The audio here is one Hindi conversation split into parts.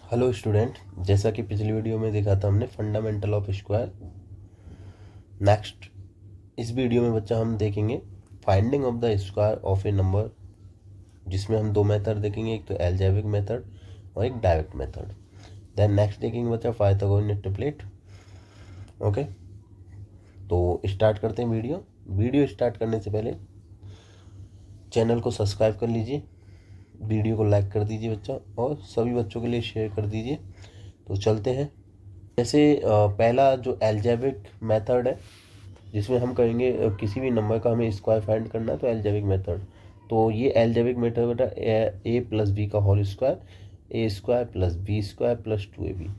हेलो स्टूडेंट, जैसा कि पिछली वीडियो में देखा था हमने फंडामेंटल ऑफ स्क्वायर। नेक्स्ट इस वीडियो में बच्चा हम देखेंगे finding of the square of A number, जिसमें हम दो मेथड देखेंगे, एक तो एलजेब्रिक मेथड और एक डायरेक्ट मेथड। देन नेक्स्ट देखेंगे बच्चा पाइथागोरस ट्रिपलेट। ओके, तो स्टार्ट करते हैं वीडियो स्टार्ट करने से पहले चैनल को सब्सक्राइब कर लीजिए, वीडियो को लाइक कर दीजिए बच्चा, और सभी बच्चों के लिए शेयर कर दीजिए। तो चलते हैं। जैसे पहला जो एलजेब्रिक मेथड है, जिसमें हम कहेंगे किसी भी नंबर का हमें स्क्वायर फाइंड करना है, तो एलजेब्रिक मेथड। तो ये एलजेब्रिक मेथड बेटा ए प्लस बी का whole square, A square plus B square plus 2ab,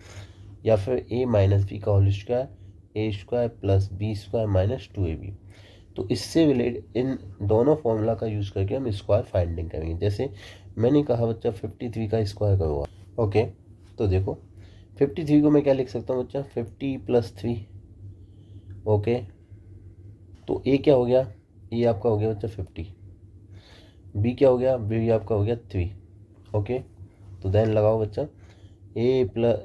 या फिर ए माइनस बी का whole square, A square plus B square minus 2ab। तो इससे रिलेटेड इन दोनों फॉर्मूला का यूज़ करके हम स्क्वायर फाइंडिंग करेंगे। जैसे मैंने कहा बच्चा 53 का स्क्वायर करो। ओके, तो देखो 53 को मैं क्या लिख सकता हूँ बच्चा, 50 प्लस 3। ओके, तो ए क्या हो गया, ए आपका हो गया बच्चा 50, बी क्या हो गया, बी आपका हो गया 3। ओके, तो देन लगाओ बच्चा A plus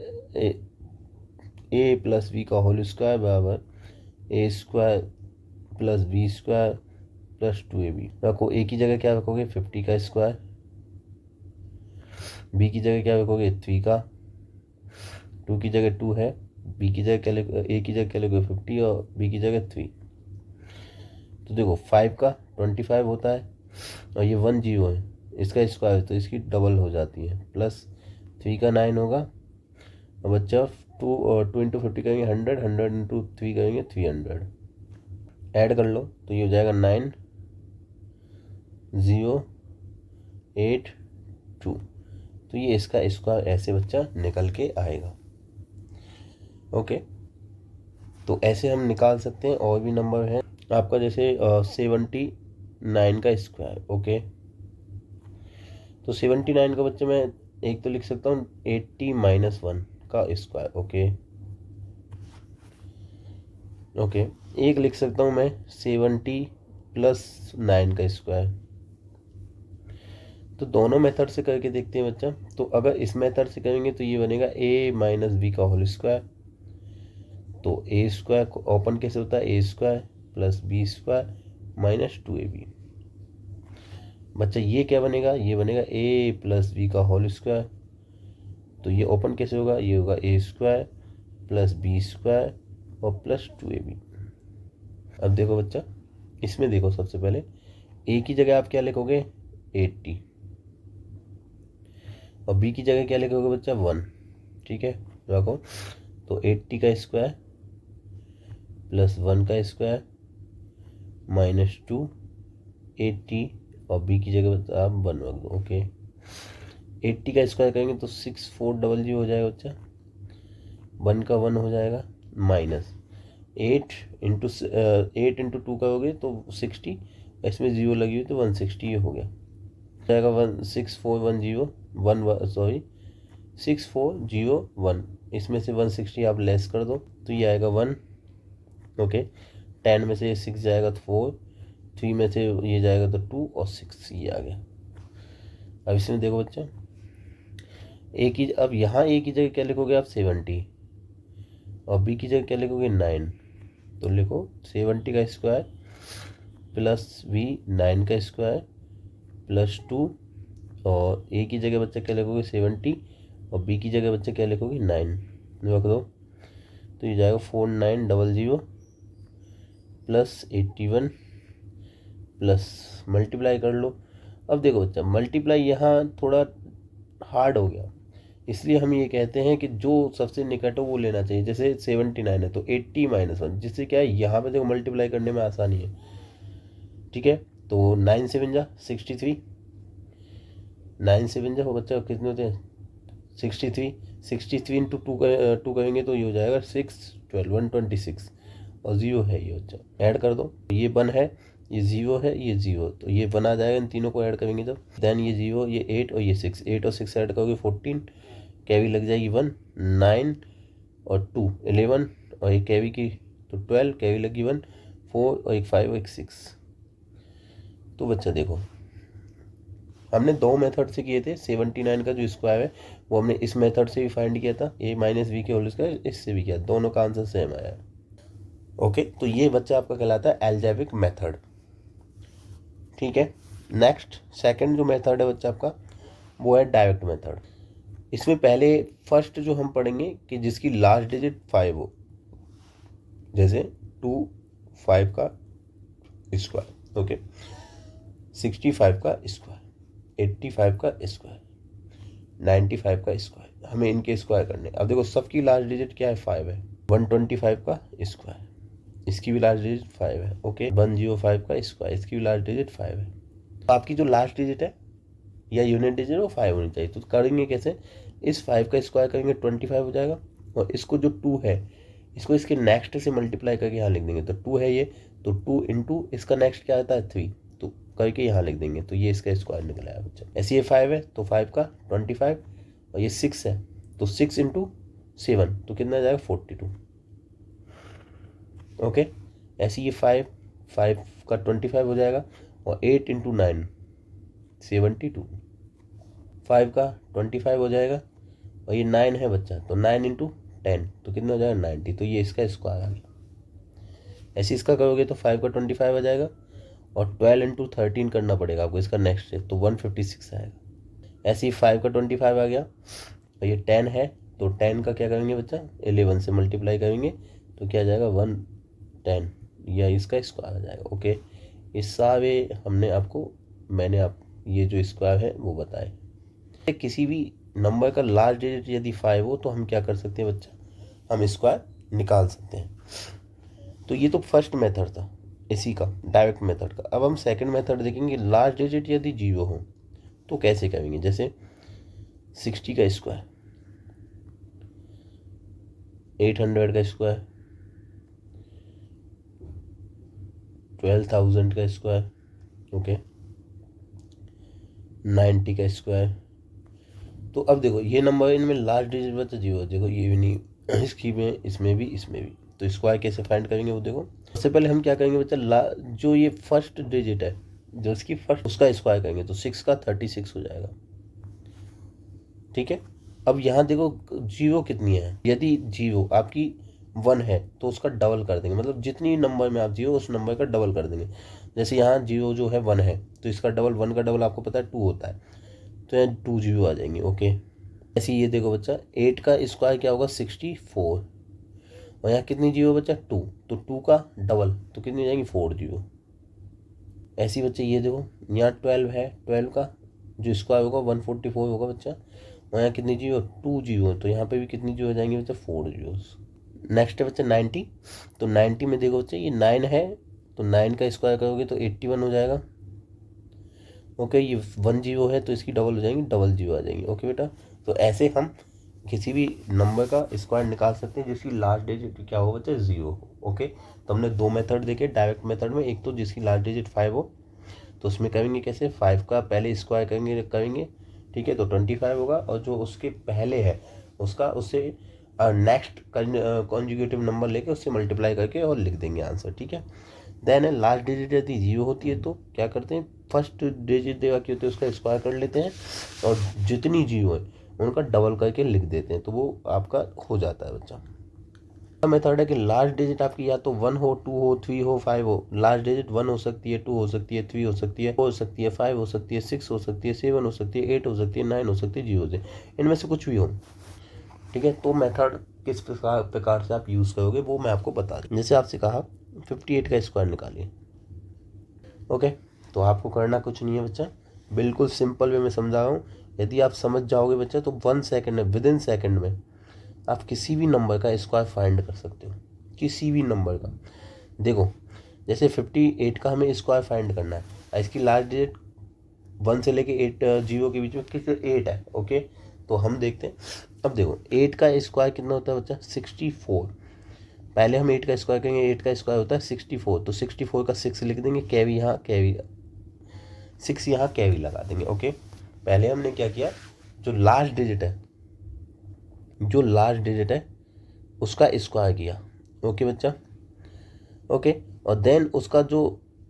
A plus B का होल स्क्वायर बराबर A square plus B square plus 2ab। रखो ए की जगह क्या रखोगे, 50 का स्क्वायर, बी की जगह क्या रखोगे, 3 का, 2 की जगह 2 है, बी की जगह क्या लिखो, ए की जगह क्या लिखोगे 50 और बी की जगह 3। तो देखो 5 का 25 होता है, और ये 1 0 है, इसका स्क्वायर तो इसकी डबल हो जाती है, प्लस 3 का 9 होगा। और बच्चा 2 इंटू 50 करेंगे 100, 100 इंटू 3 करेंगे 300। ऐड कर लो तो ये हो जाएगा 9 0 8 2। तो ये इसका स्क्वायर ऐसे बच्चा निकल के आएगा। ओके, तो ऐसे हम निकाल सकते हैं। और भी नंबर हैं आपका, जैसे 79 का स्क्वायर। ओके, तो 79 का बच्चे मैं एक तो लिख सकता हूँ 80 माइनस 1 का स्क्वायर। ओके ओके, एक लिख सकता हूँ मैं 70 प्लस 9 का स्क्वायर। तो दोनों मेथड से करके देखते हैं बच्चा। तो अगर इस मेथड से करेंगे तो ये बनेगा a माइनस बी का होल स्क्वायर। तो ए स्क्वायर ओपन कैसे होता है, A square plus B square minus 2ab। बच्चा ये क्या बनेगा, ये बनेगा ए प्लस बी का होल स्क्वायर। तो ये ओपन कैसे होगा, ये होगा A square plus B square और प्लस 2ab। अब देखो बच्चा, इसमें देखो सबसे पहले ए की जगह आप क्या लिखोगे 80, और बी की जगह क्या लिखोगे बच्चा 1। ठीक है, रखो। तो 80 का स्क्वायर प्लस 1 का स्क्वायर माइनस 2 80, और बी की जगह बच्चा आप 1 रख दो। ओके, 80 का स्क्वायर करेंगे तो 6400 हो जाएगा बच्चा, 1 का 1 हो जाएगा, माइनस 8 इंटू 2 करोगे तो 60, इसमें 0 लगी हुई तो 160 ये हो गया जाएगा। 16410 सॉरी 6401, इसमें से 160 आप लेस कर दो तो ये आएगा 1। ओके, 10 में से ये 6 जाएगा तो 4, 3 में से ये जाएगा तो 2, और 6 ये आ गया। अब इसमें देखो बच्चा, अब यहाँ ए की जगह क्या लिखोगे आप 70, और बी की जगह क्या लिखोगे 9। तो लिखो 70 का स्क्वायर प्लस बी 9 का स्क्वायर प्लस 2, और ए की जगह बच्चा क्या लिखोगे 70, और बी की जगह बच्चा क्या लिखोगे 9 रख दो। तो ये जाएगा 4900 प्लस 81 प्लस मल्टीप्लाई कर लो। अब देखो बच्चा, मल्टीप्लाई यहाँ थोड़ा हार्ड हो गया, इसलिए हम ये कहते हैं कि जो सबसे निकट हो वो लेना चाहिए। जैसे 79 है तो 80 माइनस 1, जिससे क्या है यहाँ पे देखो मल्टीप्लाई करने में आसानी है। ठीक है, तो 9 7 जा 63, 9 7 जा हो बच्चा कितने होते हैं 63, 63 इंटू 2 करेंगे तो ये हो जाएगा 6 12 126, और 0 है ये बच्चा। ऐड कर दो, ये 1 है, ये 0 है, ये 0, तो ये 1 आ जाएगा इन तीनों को ऐड करेंगे जब। देन ये 0, ये 8 और ये 6, 8 और 6 ऐड करोगे 14, कैवी लग जाएगी 1, 9 और 2 11, और एक कैवी की तो 12, कैवी लगी 1 4, और एक 5 और एक 6। तो बच्चा देखो हमने दो मेथड से किए थे। 79 का जो स्क्वायर है वो हमने इस मेथड से भी फाइंड किया था, ए माइनस बी के होल स्क्वायर, इससे भी किया, दोनों का आंसर सेम आया। ओके, तो ये बच्चा आपका कहलाता है एल्जेब्रिक मेथड। ठीक है, नेक्स्ट सेकंड जो मेथड है बच्चा आपका वो है डायरेक्ट मेथड। इसमें पहले फर्स्ट जो हम पढ़ेंगे कि जिसकी लास्ट डिजिट 5 हो, जैसे 2 5 का स्क्वायर, ओके, 65 का स्क्वायर, 85 का स्क्वायर, 95 का स्क्वायर, हमें इनके स्क्वायर करने। अब देखो सबकी लास्ट डिजिट क्या है, 5 है। 125 का स्क्वायर, इसकी भी लास्ट डिजिट 5 है। ओके, 105 का स्क्वायर, इसकी भी लास्ट डिजिट 5 है। तो आपकी जो लास्ट डिजिट है या यूनिट डिजिट वो 5 होनी चाहिए। तो करेंगे कैसे, इस 5 का स्क्वायर करेंगे 25 हो जाएगा, और इसको जो 2 है इसको इसके नेक्स्ट से मल्टीप्लाई करके यहाँ लिख देंगे। तो 2 है ये, तो 2 इंटू इसका नेक्स्ट क्या आता है 3, तो करके यहाँ लिख देंगे, तो ये इसका स्क्वायर निकल आया बच्चा। ऐसे ये 5 है तो 5 का 25, और ये 6 है तो 6 इंटू 7, तो कितना जाएगा 42। ओके, ऐसे ये 5 का 25 हो जाएगा, और 8 इंटू 9 72, 5 का 25 हो जाएगा, और ये 9 है बच्चा, तो 9 इंटू 10 तो कितना हो जाएगा 90, तो ये इसका स्क्वायर आ गया। ऐसे इसका करोगे तो 5 का 25 आ जाएगा, और 12 इंटू 13 करना पड़ेगा आपको इसका नेक्स्ट से, तो 156 आएगा। ऐसे ही 5 का 25 आ गया, और ये 10 है तो 10 का क्या करेंगे बच्चा, 11 से मल्टीप्लाई करेंगे, तो क्या आ जाएगा 110, या इसका स्क्वायर आ जाएगा। ओके, इस सारे मैंने आप ये जो स्क्वायर है वो बताए। किसी भी नंबर का लास्ट डिजिट यदि 5 हो तो हम क्या कर सकते हैं बच्चा, हम स्क्वायर निकाल सकते हैं। तो ये तो फर्स्ट मेथड था इसी का, डायरेक्ट मेथड का। अब हम सेकंड मेथड देखेंगे, लास्ट डिजिट यदि 0 हो तो कैसे करेंगे। जैसे 60 का स्क्वायर, 800 का स्क्वायर, 12,000 का स्क्वायर, ओके, 90 का स्क्वायर। तो अब देखो ये नंबर, इनमें लास्ट डिजिट बचा 0, देखो ये भी नहीं, इसकी में, इसमें भी, इसमें भी, तो स्क्वायर कैसे फाइंड करेंगे वो देखो। सबसे पहले हम क्या करेंगे बच्चा, जो ये फर्स्ट डिजिट है जो इसकी फर्स्ट, उसका स्क्वायर करेंगे, तो 6 का 36 हो जाएगा। ठीक है, अब यहाँ देखो 0 कितनी है, यदि 0 आपकी 1 है तो उसका डबल कर देंगे, मतलब जितनी नंबर में आप 0 उस नंबर का डबल कर देंगे। जैसे यहाँ 0 जो है 1 है तो इसका डबल, 1 का डबल आपको पता है 2 होता है, तो यहाँ 2 0 आ जाएंगे। ओके, ऐसे ये देखो बच्चा 8 का स्क्वायर क्या होगा 64, और यहाँ कितनी 0 बच्चा 2, तो 2 का डबल तो कितनी हो जाएंगी 4 0। ऐसे ही बच्चे ये देखो यहाँ 12 है, 12 का जो स्क्वायर होगा 144 होगा बच्चा, और यहाँ कितनी 0 2 0, तो यहाँ पे भी कितनी 0 हो जाएंगी बच्चा 4 0। नेक्स्ट है बच्चा 90, तो 90 में देखो बच्चा ये 9 है तो 9 का स्क्वायर करोगे तो 81 हो जाएगा। ओके, ये 1 0 है तो इसकी डबल हो जाएंगी, डबल 0 आ जाएंगी। ओके बेटा, तो ऐसे हम किसी भी नंबर का स्क्वायर निकाल सकते हैं जिसकी लास्ट डिजिट क्या हो बच्चा 0 हो। ओके, तो हमने दो मेथड देखे डायरेक्ट मेथड में, एक तो जिसकी लास्ट डिजिट 5 हो तो उसमें करेंगे कैसे, 5 का पहले स्क्वायर करेंगे, ठीक है, तो 25 होगा, और जो उसके पहले है उसका उससे नेक्स्ट कॉन्जुगेटिव नंबर लेके उससे मल्टीप्लाई करके और लिख देंगे आंसर। ठीक है, देन लास्ट डिजिट यदि 0 होती है तो क्या करते हैं, फर्स्ट डिजिट देखा क्या होती है उसका स्क्वायर कर लेते हैं, और जितनी 0 है उनका डबल करके लिख देते हैं, तो वो आपका हो जाता है बच्चा। मेथड है कि लास्ट डिजिट आपकी या तो 1 हो, 2 हो, 3 हो, 5 हो। लास्ट डिजिट 1 हो सकती है, 2 हो सकती है, 3 हो सकती है, 4 हो सकती है, 5 हो सकती है, 6 हो सकती है, 7 हो सकती है, 8 हो सकती है, 9 हो सकती है, 0 से, इनमें से कुछ भी हो। ठीक है, तो मेथड किस प्रकार से आप यूज़ करोगे वो मैं आपको बता दूँ। जैसे आपसे कहा 58 का स्क्वायर निकालिए। ओके, तो आपको करना कुछ नहीं है बच्चा, बिल्कुल सिंपल वे में समझा रहा हूँ। यदि आप समझ जाओगे बच्चा तो 1 सेकेंड में, विद इन सेकेंड में आप किसी भी नंबर का स्क्वायर फाइंड कर सकते हो, किसी भी नंबर का। देखो जैसे 58 का हमें स्क्वायर फाइंड करना है, इसकी लास्ट डिजिट 1 से लेके 8 0 के बीच में किस 8 है। ओके, तो हम देखते हैं। अब देखो 8 का स्क्वायर कितना होता है बच्चा 64। पहले हम 8 का स्क्वायर करेंगे, 8 का स्क्वायर होता है 64, तो 64 का 6 लिख देंगे, कैवी यहाँ, कैवी 6 यहाँ कैवी लगा देंगे। ओके, पहले हमने क्या किया, जो लास्ट डिजिट है उसका स्क्वायर किया। ओके बच्चा, ओके, और देन उसका जो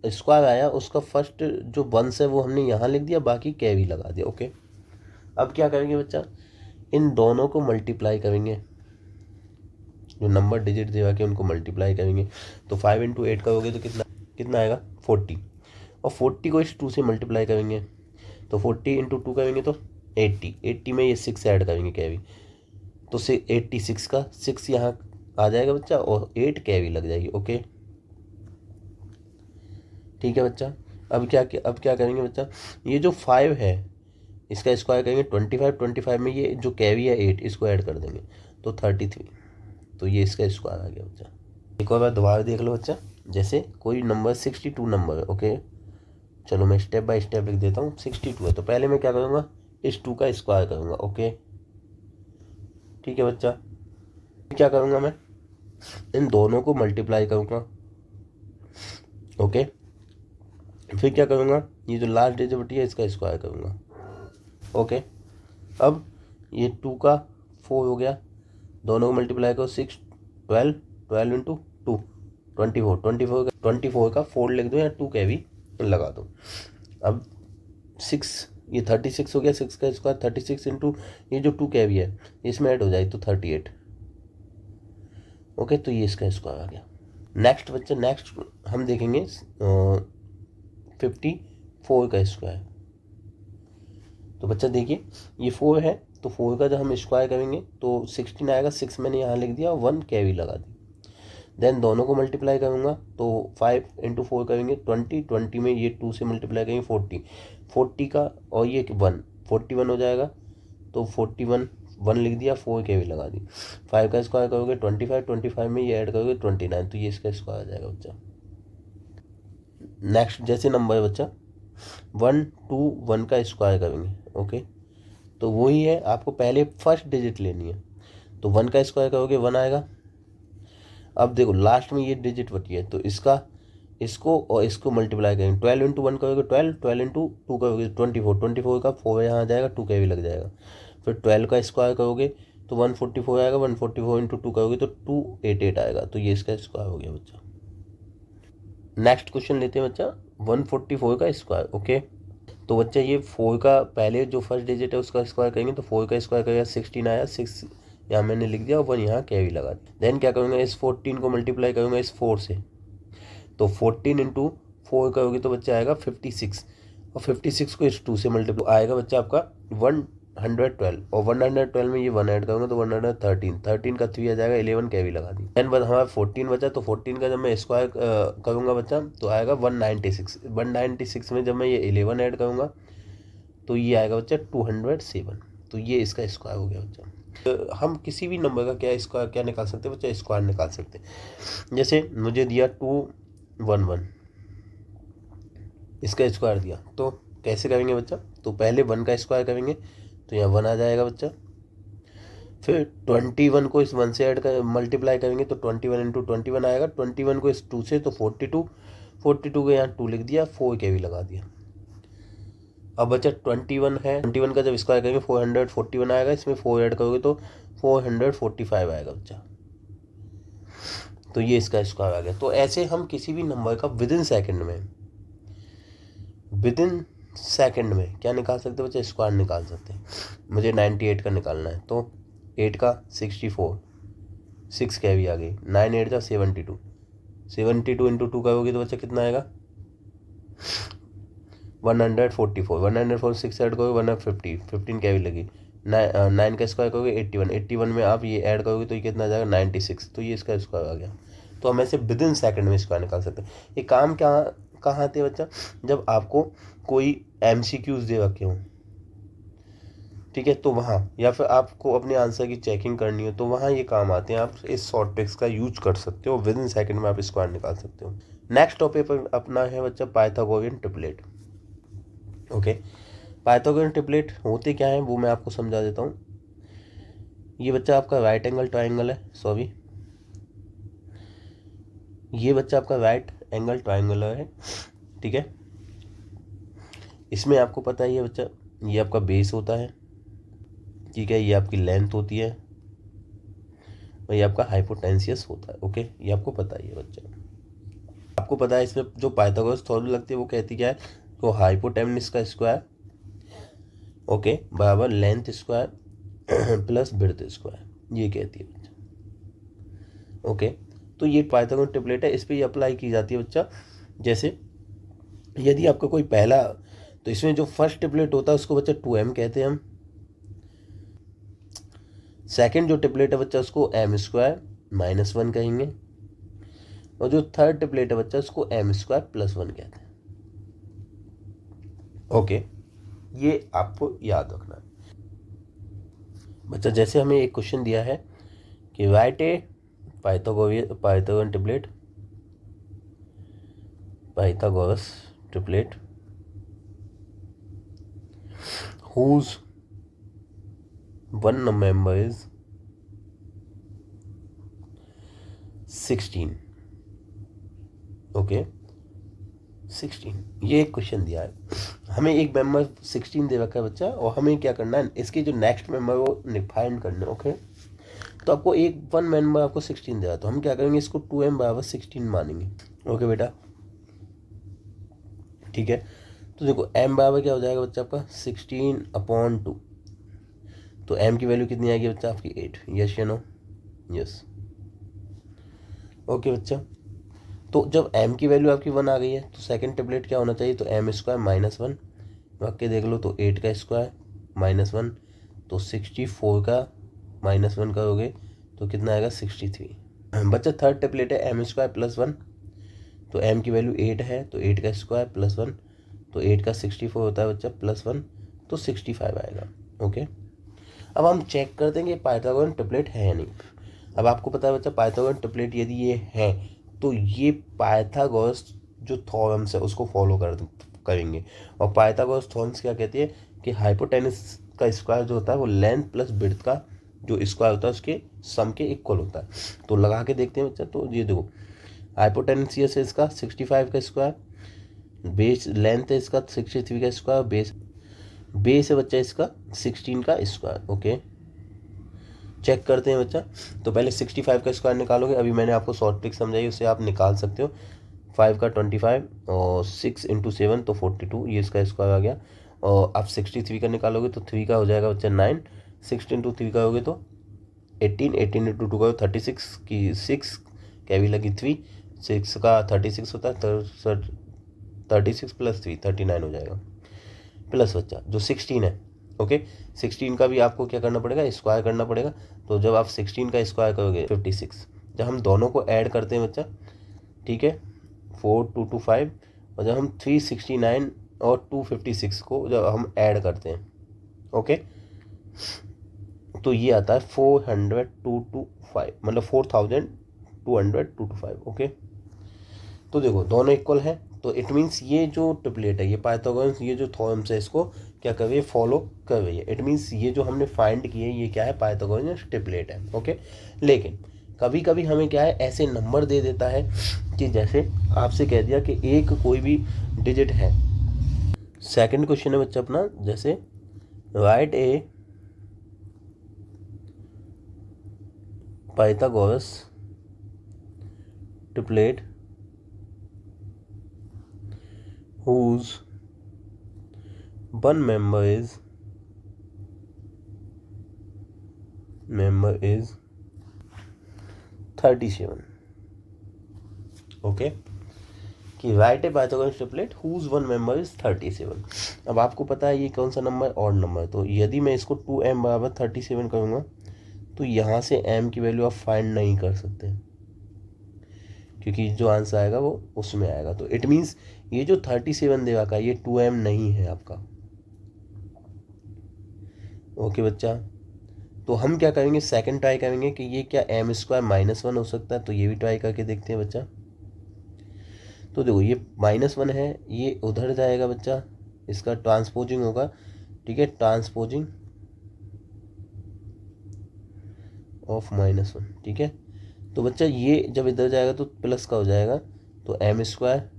स्क्वायर आया उसका फर्स्ट जो वंस है वो हमने यहाँ लिख दिया, बाकी कैवी लगा दिया। ओके, अब क्या करेंगे बच्चा, इन दोनों को मल्टीप्लाई करेंगे, जो नंबर डिजिट देवा के उनको मल्टीप्लाई करेंगे। तो 5 इंटू 8 करोगे तो कितना कितना आएगा 40, और 40 को इस 2 से मल्टीप्लाई करेंगे तो 40 इंटू 2 करेंगे तो 80 में ये 6 ऐड करेंगे कैवी, तो 86 का 6 यहाँ आ जाएगा बच्चा, और 8 कैवी लग जाएगी। ओके ठीक है बच्चा। अब क्या करेंगे बच्चा, ये जो 5 है इसका स्क्वायर करेंगे 25 में ये जो कैवी है 8 इसको ऐड कर देंगे तो 33, तो ये इसका स्क्वायर आ गया बच्चा। एक और बार दोबारा देख लो बच्चा, जैसे कोई नंबर 62 नंबर है। ओके चलो मैं स्टेप बाय स्टेप लिख देता हूँ। 62 है तो पहले मैं क्या करूँगा, इस 2 का स्क्वायर करूँगा। ओके ठीक है बच्चा, क्या करूँगा मैं, इन दोनों को मल्टीप्लाई करूँगा। ओके फिर क्या करूँगा, ये जो लास्ट डिजिट बटी है इसका स्क्वायर करूँगा। ओके अब ये 2 का 4 हो गया, दोनों को मल्टीप्लाई करो 6 12 इंटू 2 24 का 4 लिख दो या 2 के भी लगा दो। अब 6 ये 36 हो गया, 6 का स्क्वायर 36 इंटू ये जो 2 के भी है इसमें ऐड हो जाए तो 38। ओके तो ये इसका स्क्वायर आ गया। नेक्स्ट बच्चा, नेक्स्ट हम देखेंगे 54 का स्क्वायर। तो बच्चा देखिए ये 4 है तो 4 का जब हम स्क्वायर करेंगे तो 16 आएगा, 6 मैंने यहाँ लिख दिया और 1 कैवी लगा दी। देन दोनों को मल्टीप्लाई करूँगा तो 5 इंटू 4 करेंगे 20 में ये 2 से मल्टीप्लाई करेंगे 40 का और ये 1 41 हो जाएगा, तो 41 1 लिख दिया 4 कैवी लगा दी। 5 का स्क्वायर करोगे 25 में ये ऐड करोगे 29, तो ये इसका स्क्वायर आ जाएगा बच्चा। नेक्स्ट जैसे नंबर है बच्चा 1 2 1 का स्क्वायर करेंगे। ओके तो वही है, आपको पहले फर्स्ट डिजिट लेनी है, तो 1 का स्क्वायर करोगे 1 आएगा। अब देखो लास्ट में ये डिजिट बची है तो इसको और इसको मल्टीप्लाई करेंगे, 12 इंटू 1 करोगे 12 इंटू 2 करोगे 24 का 4 यहाँ आ जाएगा, 2 का भी लग जाएगा। फिर 12 का स्क्वायर करोगे तो 144 आएगा, 144 इंटू 2 करोगे तो 288 आएगा, तो ये इसका स्क्वायर हो गया बच्चा। नेक्स्ट क्वेश्चन लेते हैं बच्चा 144 का स्क्वायर। ओके तो बच्चा ये 4 का पहले जो फर्स्ट डिजिट है उसका स्क्वायर करेंगे तो 4 का स्क्वायर करेगा 16 आया, 6 यहाँ मैंने लिख दिया और 1 यहाँ कैवी लगा दी। देन क्या करूँगा, इस 14 को मल्टीप्लाई करूँगा इस 4 से, तो 14 इंटू 4 करोगे तो बच्चा आएगा 56, और 56 को इस 2 से मल्टीप्लाई आएगा बच्चा आपका 112, और 112 में ये 1 ऐड करूँगा तो 113 का 3 आ जाएगा, 11 कैवी लगा दी। देन बस हमारा 14 बचा, तो 14 का जब मैं स्क्वायर करूँगा बच्चा तो आएगा 196 में जब मैं ये 11 ऐड करूँगा तो ये आएगा बच्चा 207, तो ये इसका स्क्वायर हो गया बच्चा। तो हम किसी भी नंबर का क्या निकाल सकते हैं बच्चा, स्क्वायर निकाल सकते हैं। जैसे मुझे दिया 211, इसका स्क्वायर दिया तो कैसे करेंगे बच्चा, तो पहले 1 का स्क्वायर करेंगे तो यहाँ 1 आ जाएगा बच्चा। फिर 21 को इस 1 से ऐड कर मल्टीप्लाई करेंगे तो 21 इंटू 21 आएगा, 21 को इस 2 से तो 42 को यहाँ 2 लिख दिया, 4 के भी लगा दिया। अब बच्चा 21 है, 21 का जब स्क्वायर करेंगे 441 आएगा, इसमें 4 ऐड करोगे तो 445 आएगा बच्चा, तो ये इसका स्क्वायर आ गया। तो ऐसे हम किसी भी नंबर का विद इन सेकंड में क्या निकाल सकते हैं बच्चा, स्क्वायर निकाल सकते हैं। मुझे 98 का निकालना है तो 8 का 64, 6 कैवी आ गई, 9 8 का 72 इंटू 2 करोगे तो बच्चा कितना आएगा 144 6 ऐड करोगे 150, 15 कैवी लगी, 9 का स्क्वायर करोगे 81 में आप ये ऐड करोगे तो ये कितना आ जाएगा 96, तो ये इसका स्क्वायर आ गया। तो हम ऐसे विद इन सेकेंड में स्क्वायर निकाल सकते हैं। ये काम कहाँ आते हैं बच्चा, जब आपको कोई MCQs दे रखे हों, ठीक है, तो वहाँ या फिर आपको अपने आंसर की चेकिंग करनी हो तो वहाँ ये काम आते हैं। आप इस शॉर्ट ट्रिक्स का यूज कर सकते हो, विद इन सेकेंड में आप स्क्वायर निकाल सकते हो। नेक्स्ट टॉपिक पर अपना है बच्चा Pythagorean triplet. Okay Pythagorean triplet होते क्या है वो मैं आपको समझा देता हूँ। ये बच्चा आपका राइट एंगल ट्राइंगल है, सॉरी ये बच्चा आपका राइट एंगल ट्राइंगुलर है, ठीक है। इसमें आपको पता ही है बच्चा, ये आपका बेस होता है, ठीक है, ये आपकी लेंथ होती है और ये आपका हाइपोटेंसियस होता है। ओके ये आपको पता ही है बच्चा। आपको पता है इसमें जो पाइथागोरस थ्योरम लगती है वो कहती क्या है, तो हाइपोटेनस का स्क्वायर ओके बराबर length square plus breadth square, ये कहती है बच्चा। ओके तो ये पाइथागोरस ट्रिपलेट है, इस पर ये अप्लाई की जाती है बच्चा। जैसे यदि आपका कोई पहला, तो इसमें जो फर्स्ट ट्रिपलेट होता है उसको बच्चा 2m कहते हैं हम। सेकंड जो ट्रिपलेट है बच्चा उसको m स्क्वायर माइनस 1 कहेंगे, और जो थर्ड ट्रिपलेट है बच्चा उसको m स्क्वायर प्लस 1 कहते हैं। ओके ये आपको याद रखना है बच्चा। जैसे हमें एक क्वेश्चन दिया है कि write a Pythagoras triplet whose one member is 16। Okay 16 ये एक क्वेश्चन दिया है, हमें एक मेंबर 16 दे रखा है बच्चा, और हमें क्या करना है, इसके जो नेक्स्ट मेंबर वो फाइंड करना है। ओके तो आपको वन मेंबर आपको 16 दे रहा है, तो हम क्या करेंगे, इसको 2m बराबर 16 मानेंगे। ओके बेटा ठीक है, तो देखो m बराबर क्या हो जाएगा बच्चा आपका 16/2, तो m की वैल्यू कितनी आएगी बच्चा आपकी 8। यस या नो? यस। ओके बच्चा, तो जब m की वैल्यू आपकी 1 आ गई है तो सेकंड टेबलेट क्या होना चाहिए, तो m स्क्वायर माइनस 1, वाक्य देख लो, तो 8 का स्क्वायर माइनस 1, तो 64 का माइनस 1 करोगे तो कितना आएगा 63। बच्चा थर्ड टेबलेट है m स्क्वायर प्लस 1, तो m की वैल्यू 8 है, तो 8 का स्क्वायर प्लस 1, तो 8 का 64 होता है बच्चा प्लस 1, तो 65 आएगा। ओके अब हम चेक करते हैं कि पाइथागोरस ट्रिपलेट है या नहीं। अब आपको पता है बच्चा पाइथागोरस ट्रिपलेट यदि ये है तो ये पाइथागोरस जो थ्योरम्स है उसको फॉलो करेंगे। और पाइथागोरस थ्योरम्स क्या कहती है कि हाइपोटेनस का स्क्वायर जो होता है वो लेंथ प्लस ब्रेड्थ का जो स्क्वायर होता है उसके सम के इक्वल होता है। तो लगा के देखते हैं बच्चा, तो ये देखो हाइपोटेनस है इसका 65 का स्क्वायर, बेस लेंथ है इसका 63 का स्क्वायर, बेस है बच्चा इसका 16 का स्क्वायर। ओके चेक करते हैं बच्चा, तो पहले 65 का स्क्वायर निकालोगे, अभी मैंने आपको शॉर्ट ट्रिक समझाई उससे आप निकाल सकते हो। 5 का 25 और 6 × 7 तो 42, ये इसका स्क्वायर आ गया। और आप 63 का निकालोगे तो 3 का हो जाएगा बच्चा 9, 6 × 3 का होगे तो 18, 18 × 2 का 36 की 6 कैवी लगी 3, 6 का 36 होता है, 36 प्लस 3 39 हो जाएगा, प्लस बच्चा जो 16 है। ओके 16 का भी आपको क्या करना पड़ेगा, स्क्वायर करना पड़ेगा। तो जब आप 16 का स्क्वायर करोगे 56, जब हम दोनों को ऐड करते हैं बच्चा, ठीक है 4 2 2 5, और जब हम 369 और 256 को जब हम ऐड करते हैं, ओके तो ये आता है 40225, मतलब 4225। ओके तो देखो दोनों इक्वल है, तो इट मीन्स ये जो ट्रिपलेट है, ये पाइथागोरस ये जो थ्योरम्स है इसको क्या कर रही है, फॉलो कर रही है। इट मीन्स ये जो हमने फाइंड किए ये क्या है, पाइथागोरस ट्रिपलेट है। ओके लेकिन कभी कभी हमें क्या है ऐसे नंबर दे देता है कि जैसे आपसे कह दिया कि एक कोई भी डिजिट है। सेकंड क्वेश्चन है बच्चा अपना, जैसे write a Pythagoras triplet whose one member is 37। Okay कि write a Pythagoras triplet whose one member is 37। अब आपको पता है ये कौन सा नंबर, ऑड नंबर, तो यदि मैं इसको 2m बराबर 37 करूँगा तो यहाँ से m की वैल्यू आप फाइंड नहीं कर सकते, क्योंकि जो आंसर आएगा वो उसमें आएगा। तो इट मीन्स ये जो 37 देगा का ये 2m नहीं है आपका। ओके बच्चा, तो हम क्या करेंगे, सेकंड ट्राई करेंगे कि ये क्या m स्क्वायर माइनस 1 हो सकता है, तो ये भी ट्राई करके देखते हैं बच्चा। तो देखो ये -1 है, ये उधर जाएगा बच्चा, इसका ट्रांसपोजिंग होगा, ठीक है ट्रांसपोजिंग ऑफ -1, ठीक है। तो बच्चा ये जब इधर जाएगा तो प्लस का हो जाएगा, तो m स्क्वायर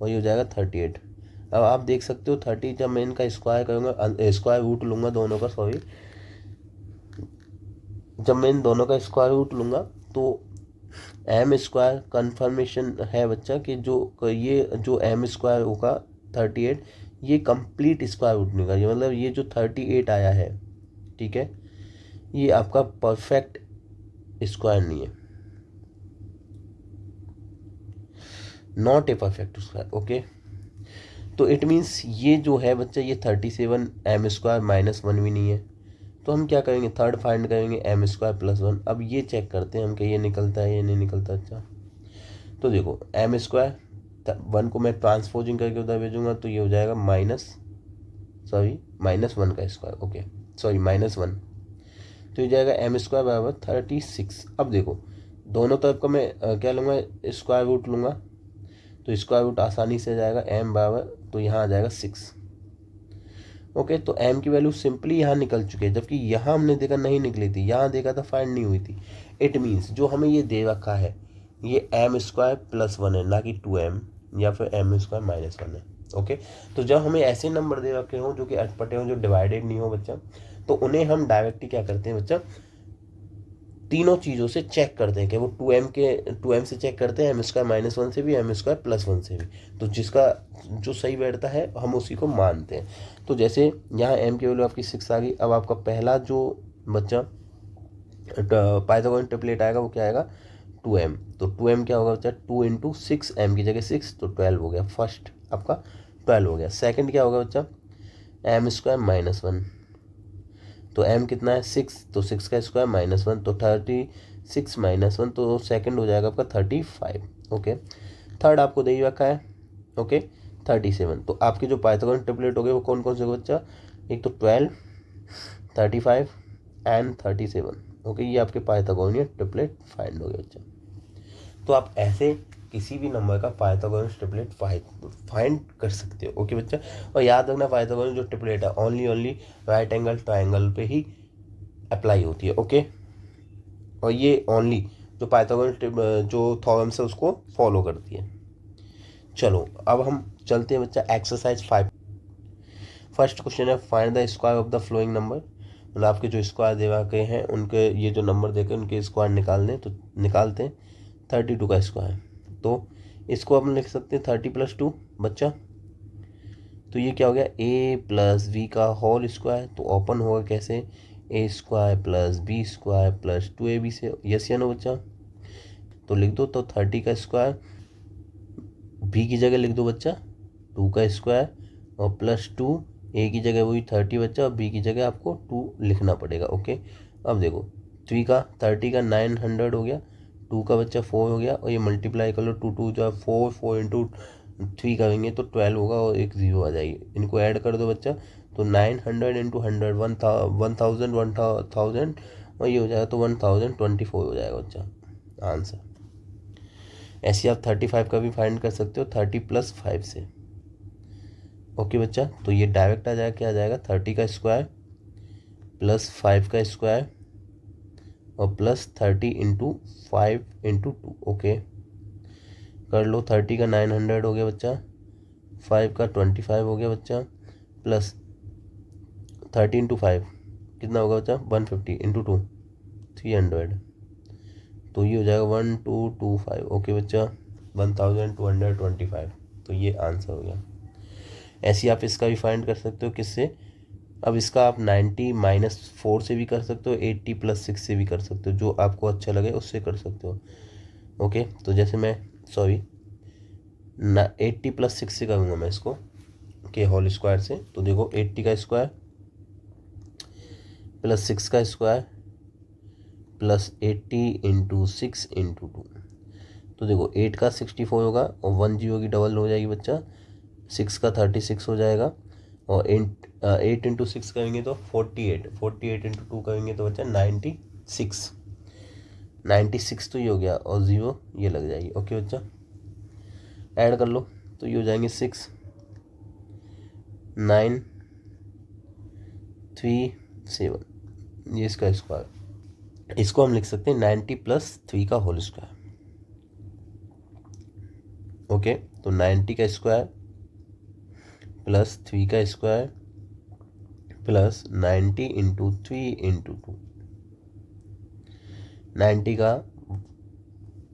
और ये हो जाएगा 38। अब आप देख सकते हो 30 जब मैं इनका स्क्वायर करूँगा, स्क्वायर रूट लूँगा दोनों का, सॉरी जब मैं इन दोनों का स्क्वायर रूट लूँगा तो एम स्क्वायर कन्फर्मेशन है बच्चा कि ये जो एम स्क्वायर होगा 38, ये कंप्लीट स्क्वायर रूट निकलेगा, ये मतलब ये जो 38 आया है, ठीक है, ये आपका परफेक्ट स्क्वायर नहीं है, not a perfect square. Okay, तो इट मीन्स ये जो है बच्चा ये 37 एम स्क्वायर -1 भी नहीं है। तो हम क्या करेंगे, थर्ड फाइंड करेंगे एम स्क्वायर +1। अब ये चेक करते हैं हम कि ये निकलता है, ये नहीं निकलता। अच्छा, तो देखो एम स्क्वायर 1 को मैं ट्रांसपोजिंग करके उधर भेजूंगा तो ये हो जाएगा -1 का स्क्वायर। ओके, सॉरी -1, तो ये जाएगा एम स्क्वायर बराबर 36। अब देखो दोनों तरफ का मैं क्या लूँगा, स्क्वायर रूट लूँगा, तो स्क्वायर रूट आसानी से जाएगा एम बराबर, तो यहाँ आ जाएगा 6। ओके, तो एम की वैल्यू सिंपली यहाँ निकल चुकी है, जबकि यहाँ हमने देखा नहीं निकली थी, यहाँ देखा था फाइंड नहीं हुई थी। इट मीन्स जो हमें ये दे रखा है ये एम स्क्वायर +1 है, ना कि 2m या फिर एम स्क्वायर -1 है। ओके, तो जब हमें ऐसे नंबर दे रखे हों जो कि अटपटे हों, जो डिवाइडेड नहीं हो बच्चा, तो उन्हें हम डायरेक्टली क्या करते हैं बच्चा, तीनों चीज़ों से चेक करते हैं कि वो 2m से चेक करते हैं, एम स्क्वायर -1 से भी, एम स्क्वायर +1 से भी, तो जिसका जो सही बैठता है हम उसी को मानते हैं। तो जैसे यहाँ m की वैल्यू आपकी 6 आ गई। अब आपका पहला जो बच्चा पाइथागोरस ट्रिपलेट आएगा वो क्या आएगा, 2m। तो 2m क्या होगा बच्चा, 2 × 6, m की जगह 6, तो 12 हो गया। फर्स्ट आपका 12 हो गया। सेकंड क्या होगा बच्चा, एम स्क्वायर -1, तो m कितना है 6, तो 6 का स्क्वायर -1, तो 36 -1, तो सेकंड हो जाएगा आपका 35। ओके, थर्ड आपको दे ही रखा है, ओके 37। तो आपके जो पाइथागोरस ट्रिपलेट हो गए वो कौन कौन से बच्चा, एक तो 12, 35 एंड 37। ओके, ये आपके पाइथागोरस ट्रिपलेट फाइंड हो गए बच्चा। तो आप ऐसे किसी भी नंबर का पाइथागोरस ट्रिपलेट फाइंड कर सकते हो। ओके बच्चा, और याद रखना पाइथागोरस जो ट्रिपलेट है ओनली राइट एंगल ट्राइंगल पे ही अप्लाई होती है। ओके, और ये ओनली जो पाइथागोरस जो थ्योरम्स है उसको फॉलो करती है। चलो अब हम चलते हैं बच्चा एक्सरसाइज 5। फर्स्ट क्वेश्चन है find the square of the flowing number, मतलब आपके जो स्क्वायर दे रखे हैं उनके ये जो नंबर देखे उनके स्क्वायर निकालने, तो निकालते हैं। 32 का स्क्वायर, तो इसको हम लिख सकते हैं 30 + 2 बच्चा, तो ये क्या हो गया a + b का होल स्क्वायर। तो ओपन होगा कैसे, a² + b² + 2ab से, यस या नो बच्चा, तो लिख दो। तो 30 का स्क्वायर, b की जगह लिख दो बच्चा 2 का स्क्वायर, और +2, a की जगह वही 30 बच्चा, और b की जगह आपको 2 लिखना पड़ेगा। ओके, अब देखो 30 का 900 हो गया, 2 का बच्चा 4 हो गया, और ये मल्टीप्लाई कर लो, 2 जो 4, 4 × 3 करेंगे तो 12 होगा, और एक 0 आ जाएगी। इनको ऐड कर दो बच्चा, तो 900 × 100 1000, और ये हो जाएगा तो 1024 हो जाएगा बच्चा आंसर। ऐसे आप 35 का भी फाइंड कर सकते हो 30 + 5 से। ओके बच्चा, तो ये डायरेक्ट आ जाएगा, क्या आ जाएगा 30 का स्क्वायर +5 का स्क्वायर और +30 × 5 × 2। ओके, कर लो। 30 का 900 हो गया बच्चा, 5 का 25 हो गया बच्चा, प्लस 30 × 5 कितना होगा बच्चा 150 × 2 300, तो ये हो जाएगा 1225। ओके बच्चा 1225, तो ये आंसर हो गया। ऐसे आप इसका भी फाइंड कर सकते हो किससे, अब इसका आप 90 - 4 से भी कर सकते हो, 80 + 6 से भी कर सकते हो, जो आपको अच्छा लगे उससे कर सकते हो। ओके, तो जैसे मैं 80 + 6 से करूँगा मैं इसको के होल स्क्वायर से, तो देखो 80 का स्क्वायर +6 का स्क्वायर +80 × 6 × 2, तो देखो 8 का 64 होगा, और 1 0 की डबल हो जाएगी बच्चा, 6 का 36 हो जाएगा, और 8 × 6 करेंगे तो 48, 48 × 2 करेंगे तो बच्चा 96 तो ये हो गया, और 0 ये लग जाएगी। ओके बच्चा, ऐड कर लो, तो ये हो जाएंगे 6 9 3 7, ये इसका स्क्वायर, इसको हम लिख सकते हैं 90 + 3 का होल स्क्वायर। ओके, तो 90 का स्क्वायर +3 का स्क्वायर +90 × 3 × 2, 90 का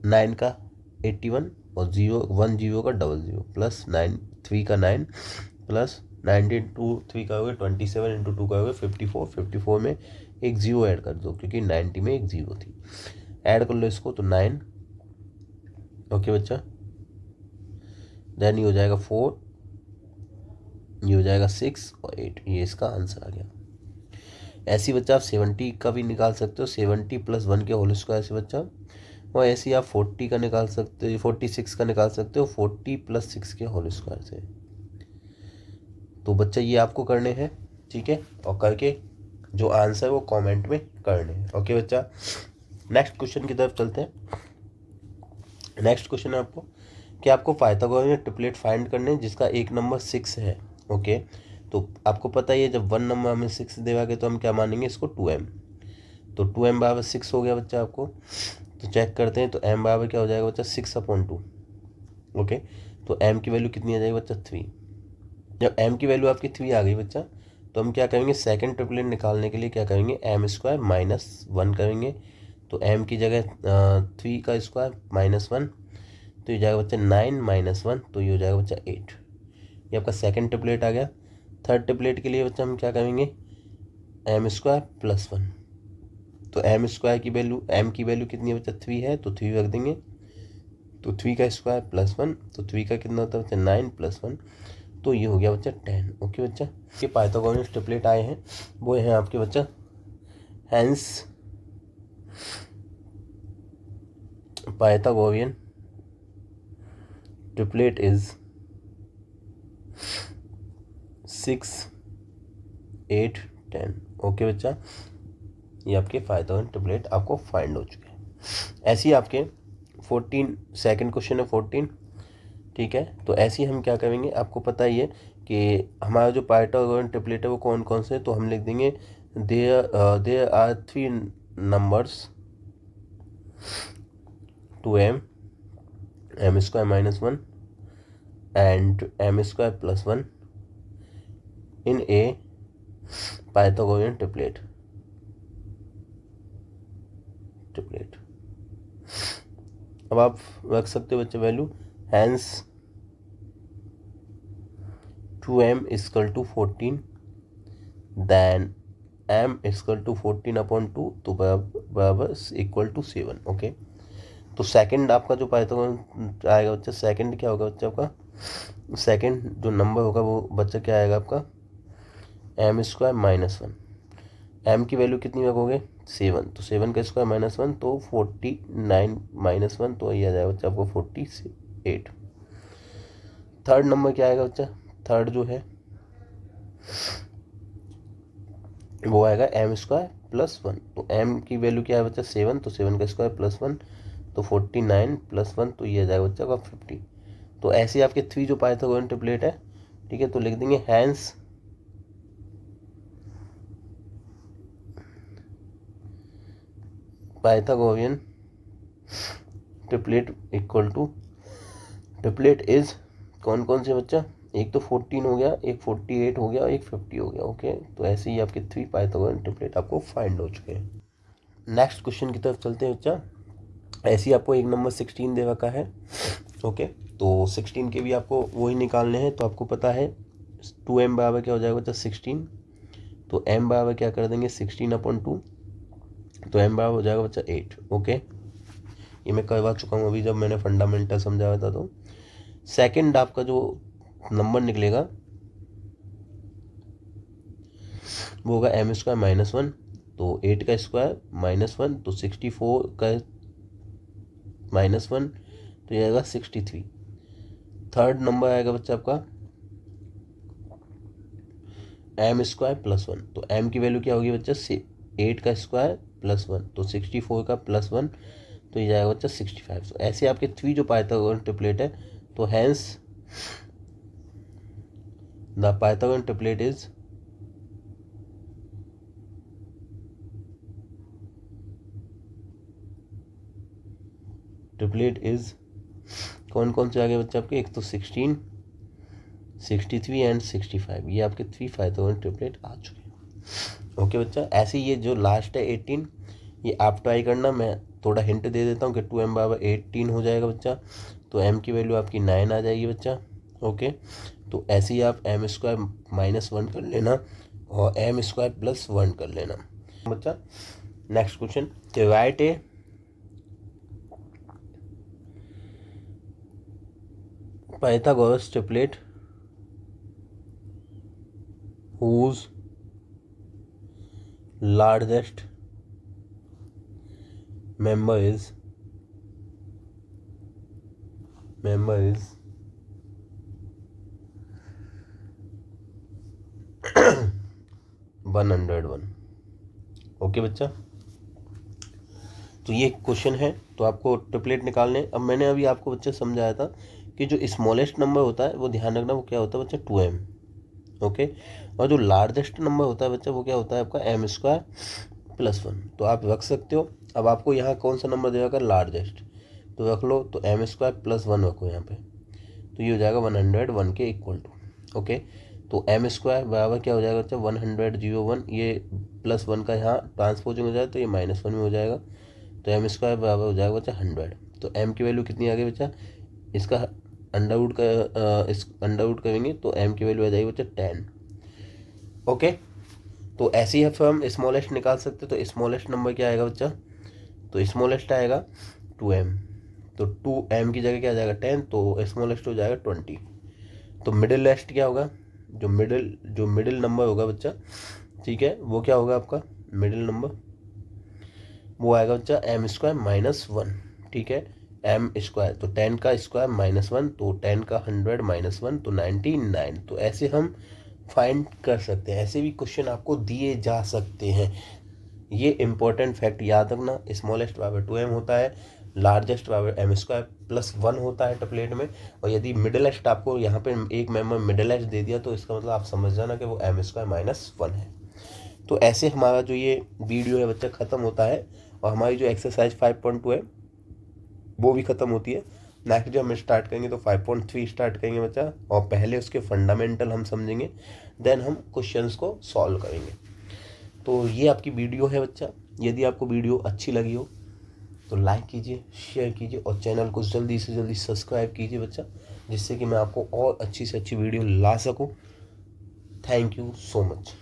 9 का 81 और 0 का 00 प्लस 9 3 का 9 प्लस 19 2 3 का हो गया 27 इंटू 2 का हो गया 54 54 में एक जीरो ऐड कर दो क्योंकि 90 में एक जीरो थी। ऐड कर लो इसको तो 9। ओके बच्चा, देन ये हो जाएगा 4, ये हो जाएगा 6 और 8। ये इसका आंसर आ गया। ऐसे बच्चा आप 70 का भी निकाल सकते हो, 70 प्लस 1 के होल स्क्वायर से बच्चा। और ऐसे ही आप 40 का निकाल सकते हो, 46 का निकाल सकते हो 40 प्लस 6 के होल स्क्वायर से। तो बच्चा ये आपको करने हैं, ठीक है, और करके जो आंसर है वो कमेंट में करने हैं। ओके बच्चा, नेक्स्ट क्वेश्चन की तरफ चलते हैं। नेक्स्ट क्वेश्चन है आपको कि आपको पाइथागोरस ट्रिपलेट फाइंड करने जिसका एक नंबर 6 है। ओके, तो आपको पता ही है जब 1 नंबर हमें 6 देगा के तो हम क्या मानेंगे इसको 2m। तो 2m बराबर 6 हो गया बच्चा आपको। तो चेक करते हैं, तो m बराबर क्या हो जाएगा बच्चा 6/2। ओके, तो m की वैल्यू कितनी आ जाएगी बच्चा 3। जब m की वैल्यू आपकी 3 आ गई बच्चा, तो हम क्या करेंगे सेकंड ट्रिपलेट निकालने के लिए क्या करेंगे m² -1 करेंगे। तो m की जगह 3 का स्क्वायर -1, तो ये जाएगा बच्चा 9 -1, तो ये हो जाएगा बच्चा 8। ये आपका सेकंड ट्रिपलेट आ गया। थर्ड ट्रिपलेट के लिए बच्चा हम क्या करेंगे m² +1। तो m की वैल्यू कितनी है बच्चा 3 है, तो 3 रख देंगे। तो 3 का स्क्वायर +1, तो 3 का कितना होता है बच्चा 9 + 1, तो ये हो गया बच्चा 10। ओके बच्चा, ये पाइथागोरस ट्रिपलेट आए हैं वो हैं आपके बच्चा hence Pythagorean triplet is 6 8 10। Okay बच्चा, ये आपके पाइथागोरस ट्रिपलेट आपको फाइंड हो चुके हैं। ऐसे ही आपके 14 सेकंड क्वेश्चन है 14, ठीक है। तो ऐसे ही हम क्या करेंगे, आपको पता ही है कि हमारा जो पाइथागोरस ट्रिपलेट है वो कौन कौन से है। तो हम लिख देंगे there are 3 numbers 2m m² -1 and m² +1 in a Pythagorean triplet। अब आप रख सकते हो बच्चे value, hence 2m = 14, then m = 14/2, तो बराबर = 7। ओके, तो सेकंड आपका जो पाइथागोरस आएगा बच्चा, सेकंड क्या होगा बच्चा आपका, सेकंड जो नंबर होगा वो बच्चा क्या आएगा आपका m² -1। m की वैल्यू कितनी रखोगे 7, तो 7 का स्क्वायर -1, तो 49 -1, तो ये आ जाएगा बच्चा आपको 48। थर्ड नंबर क्या आएगा बच्चा, थर्ड जो है वो आएगा m² +1। तो m की वैल्यू क्या है बच्चा 7, तो 7 का स्क्वायर +1, तो 49 +1, तो ये आ जाएगा बच्चा का 50। तो ऐसे ही आपके 3 जो पाइथागोरस ट्रिपलेट है, ठीक है, तो लिख देंगे hence Pythagorean triplet triplet is कौन कौन से बच्चा, एक तो 14 हो गया, एक 48 हो गया, एक 50 हो गया। ओके, तो ऐसे ही आपके 3 पाइथागोरस ट्रिपलेट आपको फाइंड हो चुके हैं। नेक्स्ट क्वेश्चन की तरफ चलते हैं बच्चा। ऐसे ही आपको एक नंबर 16 दे रखा है। ओके, तो 16 के भी आपको वही निकालने हैं। तो आपको पता है 2m बराबर क्या हो जाएगा बच्चा 16, तो m बराबर क्या कर देंगे 16/2, तो m बराबर हो जाएगा बच्चा 8। ओके, ये मैं करवा चुका हूँ अभी जब मैंने फंडामेंटल समझाया था। तो सेकंड आपका जो नंबर निकलेगा वो होगा m² -1, तो 8 का स्क्वायर -1, तो 64 का -1, तो ये आएगा 63। थर्ड नंबर आएगा बच्चा आपका m² +1, तो m की वैल्यू क्या होगी बच्चा 8 का स्क्वायर +1, तो 64 का +1, तो ये जाएगा बच्चा 65। तो ऐसे आपके 3 जो पाइथागोरस ट्रिपलेट है, तो hence the Pythagoras triplet is कौन कौन से आगे बच्चे आपके, एक तो 16 63 एंड 65, ये आपके 3 पाइथागोरस ट्रिपलेट आ चुके हैं। ओके बच्चा, ऐसे ये जो लास्ट है 18, ये आप ट्राई करना, मैं थोड़ा हिंट दे देता हूँ कि 2m बराबर 18 हो जाएगा बच्चा, तो m की वैल्यू आपकी 9 आ जाएगी बच्चा। ओके, तो ऐसे ही आप m स्क्वायर -1 कर लेना और m स्क्वायर +1 कर लेना बच्चा। Next question, right A Pythagoras triplet whose largest member is 101। Okay बच्चा, तो ये क्वेश्चन है, तो आपको ट्रिपलेट निकालने। अब मैंने अभी आपको बच्चा समझाया था कि जो स्मॉलेस्ट नंबर होता है वो ध्यान रखना, वो क्या होता है बच्चा 2m। ओके, और जो लार्जेस्ट नंबर होता है बच्चा वो क्या होता है आपका m² +1। तो आप रख सकते हो। अब आपको यहाँ कौन सा नंबर देगा लार्जेस्ट, तो रख लो, तो m² +1 रखो यहाँ पे, तो ये हो जाएगा 101 के इक्वल टू। ओके, तो m² बराबर क्या हो जाएगा बच्चा 100 ये +1 का यहाँ ट्रांसपोजिंग हो जाए तो ये -1 में हो जाएगा, तो m² बराबर हो जाएगा बच्चा 100। तो m की वैल्यू कितनी आ गई बच्चा, इसका अंडरवुड का इस अंडरवुड करेंगे तो m की वैल्यू आ जाएगी बच्चा 10। ओके, तो ऐसे ही फिर हम स्मॉलेस्ट निकाल सकते, तो स्मॉलेस्ट नंबर क्या आएगा बच्चा, तो स्मॉलेस्ट आएगा 2m, तो 2m की जगह क्या आ जाएगा 10, तो स्मॉलेस्ट हो जाएगा 20। तो मिडिल लेस्ट क्या होगा, जो मिडिल नंबर होगा बच्चा, ठीक है, वो क्या होगा आपका मिडिल नंबर, वो आएगा बच्चा m² -1। ठीक है, m², तो 10 का स्क्वायर -1, तो 10 का 100 -1 तो 99। तो ऐसे हम फाइंड कर सकते हैं, ऐसे भी क्वेश्चन आपको दिए जा सकते हैं। ये इंपॉर्टेंट फैक्ट याद रखना, स्मॉलेस्ट बराबर 2m होता है, लार्जेस्ट बराबर m² +1 होता है ट्रिपलेट में। और यदि मिडिलेस्ट आपको यहाँ पे एक मेंबर मिडिलेस्ट दे दिया तो इसका मतलब आप समझ जाना कि वो m² -1 है। तो ऐसे हमारा जो ये वीडियो है बच्चा ख़त्म होता है, और हमारी जो एक्सरसाइज 5.2 है वो भी ख़त्म होती है। नेक्स्ट जो हम स्टार्ट करेंगे तो 5.3 स्टार्ट करेंगे बच्चा, और पहले उसके फंडामेंटल हम समझेंगे, देन हम क्वेश्चंस को सॉल्व करेंगे। तो ये आपकी वीडियो है बच्चा। यदि आपको वीडियो अच्छी लगी हो तो लाइक कीजिए, शेयर कीजिए और चैनल को जल्दी से जल्दी सब्सक्राइब कीजिए बच्चा, जिससे कि मैं आपको और अच्छी से अच्छी वीडियो ला सकूं। Thank you so much.